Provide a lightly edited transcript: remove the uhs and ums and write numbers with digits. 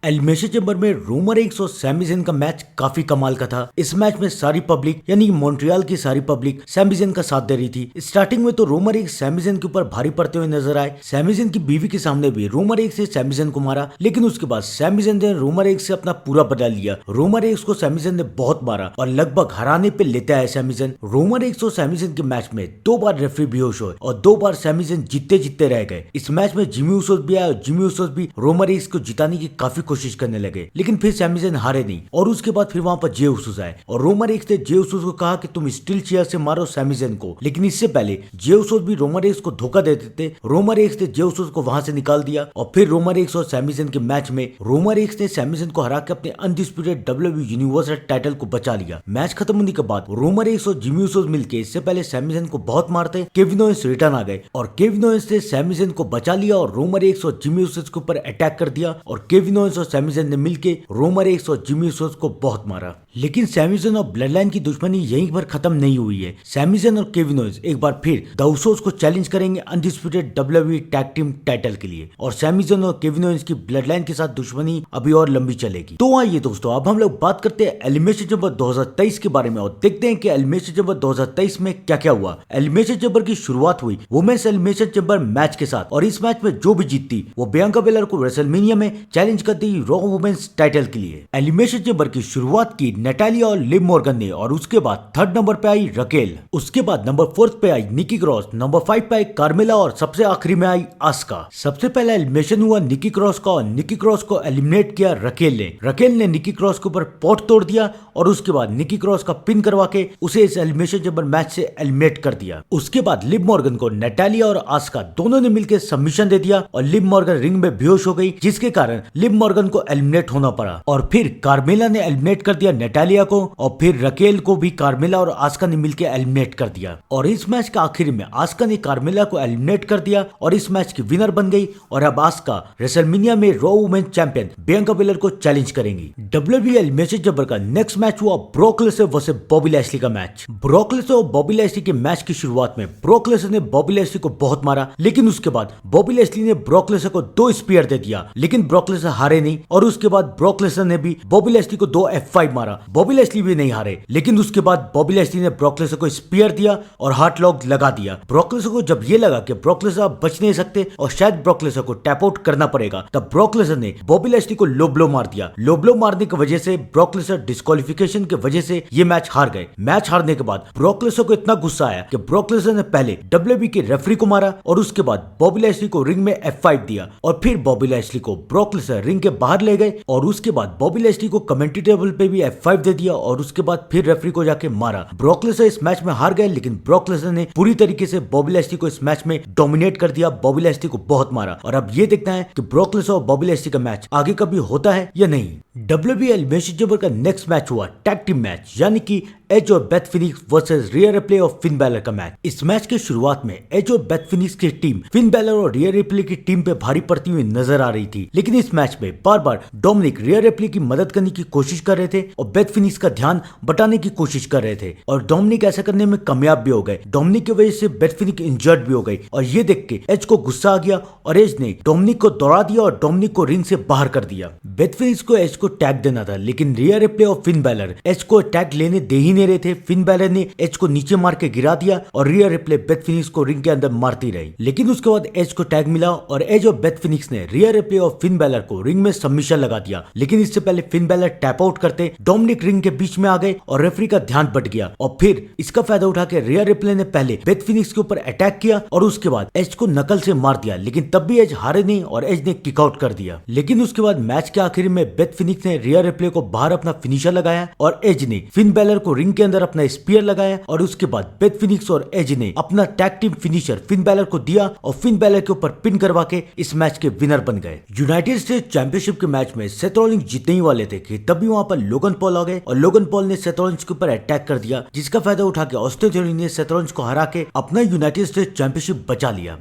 Elimination chamber में Roman Reigns और Sami Zayn का मैच काफी कमाल का था। इस मैच में सारी पब्लिक यानी कि मॉन्ट्रियल की सारी पब्लिक सैमी ज़ेन का साथ दे रही थी। स्टार्टिंग में तो रोमन रेंस सैमी ज़ेन के ऊपर भारी पड़ते हुए नजर आए। सैमी ज़ेन की बीवी के सामने भी रोमन रेंस ने सैमी ज़ेन को मारा, लेकिन उसके बाद सैमी ज़ेन ने रोमन रेंस से अपना पूरा बदला लिया। रोमन रेंस को सैमी ज़ेन ने बहुत मारा और लगभग हराने पे लेते आए सैमी ज़ेन। रोमन रेंस और सैमी ज़ेन के मैच में 2 बार रेफरी बेहोश हुए और 2 बार सैमी ज़ेन जीतते जीतते रह गए। इस मैच में जिमी ऊसोस भी आया और जिमी ऊसोस भी रोमन रेंस को जिताने की काफी कोशिश करने लगे, लेकिन फिर सैमी ज़ेन हारे नहीं। और उसके बाद फिर वहां पर जे ऊसोस आए और रोमन रेंस ने जे ऊसोस को कहा कि तुम स्टील चेयर से मारो सैमी ज़ेन को, लेकिन इससे पहले जे ऊसोस भी रोमन रेंस को धोखा देते थे। रोमन रेंस ने जे ऊसोस को वहां से निकाल दिया और फिर रोमन रेंस और सैमी ज़ेन के मैच में रोमन रेंस ने सैमी ज़ेन को हरा के अपने अनडिस्प्यूटेड डब्ल्यूडब्ल्यूई यूनिवर्सल टाइटल को बचा लिया। मैच खत्म होने के बाद रोमन रेंस और जिमी ऊसोस मिलकर इससे पहले सैमी ज़ेन को बहुत मारते केविन ओवेंस रिटर्न आ गए और केविन ओवेंस ने सैमी ज़ेन को बचा लिया और रोमन रेंस और जिमी ऊसोस के ऊपर अटैक कर दिया और केविन ओवेंस और सैमी ज़ेन ने मिलकर रोमन रेंस और जिमी ऊसोस को बहुत मारा। लेकिन सैमी ज़ेन और ब्लड लाइन की दुश्मनी यहीं पर खत्म नहीं हुई है। सैमी ज़ेन और केविन ओवेंस एक बार फिर द उसोस को चैलेंज करेंगे undisputed WWE tag team title के लिए और सैमी ज़ेन और केविन ओवेंस की ब्लड लाइन के साथ दुश्मनी अभी और लंबी चलेगी। तो आइए दोस्तों, अब हम लोग बात करते हैं एलिमिनेशन चैम्बर 2023 के बारे में और देखते हैं कि एलिमिनेशन चैम्बर 2023 में क्या क्या हुआ। एलिमिनेशन चैम्बर की शुरुआत हुई वुमेन्स एलिमिनेशन चैम्बर मैच के साथ और इस मैच में जो भी जीतती वो बियांका बेलर को रेसलमेनिया में चैलेंज करती रॉ वुमेन्स टाइटल के लिए। एलिमिनेशन चैम्बर की शुरुआत की नैटालिया और लिव मॉर्गन ने और उसके बाद 3rd नंबर पे आई रकेल, उसके बाद नंबर 4th पे आई निकी क्रॉस, नंबर 5 पे आई कार्मेला और सबसे आखिरी में आई आस्का। सबसे पहला एलिमिनेशन हुआ निकी क्रॉस का और निकी क्रॉस को एलिमिनेट किया रकेल ने। रकेल ने निकी क्रॉस के ऊपर पॉट तोड़ दिया और उसके बाद निकी क्रॉस का पिन करवा के उसे इस एलिमिनेशन चैम्बर मैच से एलिमिनेट कर दिया। उसके बाद लिव मॉर्गन को नैटालिया और आस्का दोनों ने मिलकर सबमिशन दे दिया और लिव मॉर्गन रिंग में बेहोश हो गई, जिसके कारण लिव मॉर्गन को एलिमिनेट होना पड़ा। और फिर कार्मेला ने एलिमिनेट कर दिया नैटालिया को और फिर रकेल को भी कार्मेला और आस्का ने मिलकर एलिमिनेट कर दिया। और इस मैच के आखिर में आस्का ने कार्मेला को एलिमिनेट कर दिया और इस मैच की विनर बन गई और अब आस्का रेसलमेनिया में raw women champion Bianca baler को चैलेंज करेंगी। डब्ल्यूडब्ल्यूई एलिमिनेशन चैम्बर का नेक्स्ट मैच हुआ Brock Lesnar versus Bobby Lashley का मैच। ब्रॉक लेसनर और बॉबी लैशली के मैच की शुरुआत में ब्रॉक लेसनर ने बॉबी लैशली को बहुत मारा, लेकिन उसके बाद बॉबी लैशली ने ब्रॉक लेसनर को 2 स्पीयर दे दिया, लेकिन ब्रॉक लेसनर हारे नहीं और उसके बाद ब्रॉक लेसनर ने भी बॉबी लैशली को 2 F5 मारा। बॉबी लैशली भी नहीं हारे, लेकिन उसके बाद बॉबी लैशली ने ब्रॉक लेसनर को स्पीयर दिया और हार्ट लॉक लगा दिया। ब्रॉक लेसनर को जब ये लगा कि ब्रॉक लेसनर अब बच नहीं सकते और शायद ब्रॉक लेसनर को टैप आउट करना पड़ेगा, तब ब्रॉक लेसनर ने बॉबी लैशली को लो ब्लो मार दिया। लो ब्लो मारने की वजह से ब्रॉक लेसनर डिस्क्वालिफिकेशन की वजह से ये मैच हार गए। मैच हारने के बाद ब्रॉक लेसनर को इतना गुस्सा आया कि ब्रॉक लेसनर ने पहले डब्ल्यूडब्ल्यूई के रेफरी को मारा और उसके बाद बॉबी लैशली को रिंग में F5 दिया और फिर बॉबी लैशली को ब्रॉक लेसनर रिंग के बाहर ले गए और उसके बाद बॉबी लैशली को कमेंट्री टेबल पे भी F5 दे दिया और उसके बाद फिर रेफरी को जाके मारा। ब्रॉक लेसनर इस मैच में हार गए, लेकिन ब्रॉक लेसनर ने पूरी तरीके से बॉबी लैशली को इस मैच में डोमिनेट कर दिया। बॉबी लैशली को बहुत मारा और अब ये देखना है कि ब्रॉक लेसनर और बॉबी लैशली का मैच आगे कभी होता है या नहीं। डब्ल्यूडब्ल्यूई एलिमिनेशन चैम्बर का नेक्स्ट मैच हुआ टैग टीम मैच, यानी कि एज और बेथ फिनिक्स वर्सेस रिया रिप्ले और फिन बैलर का मैच। इस मैच के शुरुआत में एज और बेथ फिनिक्स की टीम फिन बैलर और रिया रिप्ले की टीम पे भारी पड़ती हुई नजर आ रही थी, लेकिन इस मैच में बार बार डोमिनिक रिया रिप्ले की मदद करने की कोशिश कर रहे थे और बेथ फिनिक्स का ध्यान बटाने की कोशिश कर रहे थे और डोमिनिक ऐसा करने में कामयाब भी हो गए। डोमिनिक की वजह से बेथ फिनिक्स इंजर्ड भी हो गई और ये देख के एज को गुस्सा आ गया और एज ने डोमिनिक को दौड़ा दिया और डोमिनिक को रिंग से बाहर कर दिया। बेथ फिनिक्स को एज को टैग देना था, लेकिन रिया रिप्ले और फिन बैलर एज को टैग लेने दे ही नहीं रहे थे। फिन बैलर ने एज को नीचे मार के गिरा दिया और रिया रिप्ले बेथ फिनिक्स को रिंग के अंदर मारती रही, लेकिन उसके बाद एज को टैग मिला और एज और बेथ फिनिक्स ने रिया रिप्ले और फिन बैलर को रिंग में सबमिशन लगा दिया। लेकिन इससे पहले फिन बैलर टैप आउट करते डोमिनिक रिंग के बीच में आ गए और रेफरी का ध्यान बट गया और फिर इसका फायदा उठा के रिया रिप्ले ने पहले बेथ फिनिक्स के ऊपर अटैक किया और उसके बाद एज को नकल से मार दिया, लेकिन तब भी एज हारे नहीं और एज ने किक आउट कर दिया। लेकिन उसके बाद मैच के आखिर में बेथ फिनिक्स ने रिया रिप्ले को बाहर अपना फिनिशर लगाया और एज ने फिन बैलर को रिंग के अंदर अपना स्पीयर लगाया और उसके बाद बेथ फिनिक्स और एज ने अपना tag team finisher Finn Balor को दिया और फिन बैलर के ऊपर पिन करवा के इस मैच के विनर बन गए। यूनाइटेड स्टेट्स चैंपियनशिप के मैच में सेथ रॉलिंस जीतने ही वाले थे कि तभी वहां पर लोगन पॉल आ गए और लोगन पॉल ने सेथ रॉलिंस के ऊपर अटैक कर दिया, जिसका फायदा उठा के ऑस्टिन थ्योरी ने सेथ रॉलिंस को हरा के अपना यूनाइटेड स्टेट्स चैंपियनशिप बचा लिया।